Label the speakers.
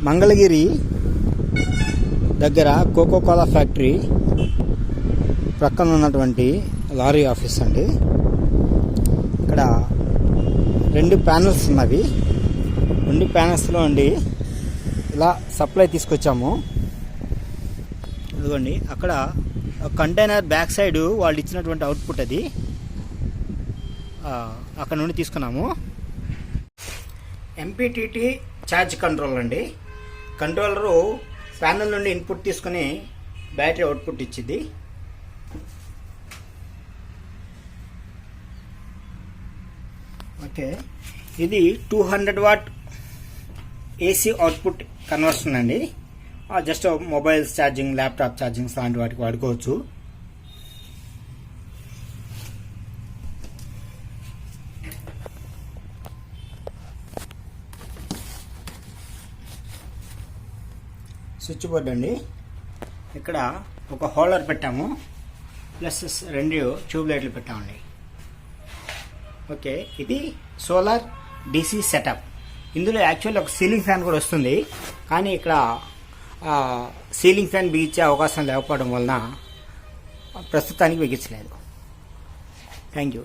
Speaker 1: మంగళగిరి దగ్గర cocoa Kola factory ప్రక్కన ఉన్నటువంటి లారీ ఆఫీస్ అండి. ఇక్కడ 2 ప్యానల్స్ ఉన్నవి. 2 ప్యానల్స్లో అండి ఇలా సప్లై తీసుకొచ్చాము. ఇదిగోండి అక్కడ కంటైనర్ బ్యాక్ సైడ్ వాళ్ళు ఇచ్చినటువంటి అవుట్పుట్ అది అక్కడ నుండి తీసుకున్నాము. ఎంపీటీటీ ఛార్జ్ కంట్రోల్ అండి. కంట్రోలరు ప్యానల్ నుండి ఇన్పుట్ తీసుకుని బ్యాటరీ అవుట్పుట్ ఇచ్చింది. ఓకే, ఇది 200 వాట్ ఏసీ అవుట్పుట్ కన్వర్షన్ అండి. Just mobiles charging, laptop chargings లాంటి వాటికి వాడుకోవచ్చు. స్విచ్ బోర్డ్ అండి. ఇక్కడ ఒక హోల్డర్ పెట్టాము, ప్లస్ 2 ట్యూబ్ లైట్లు పెట్టామండి. ఓకే, ఇది సోలార్ డీసీ సెటప్. ఇందులో యాక్చువల్లీ ఒక సీలింగ్ ఫ్యాన్ కూడా వస్తుంది, కానీ ఇక్కడ సీలింగ్ ఫ్యాన్ బిగించే అవకాశం లేకపోవడం వలన ప్రస్తుతానికి బిగించలేదు. Thank you.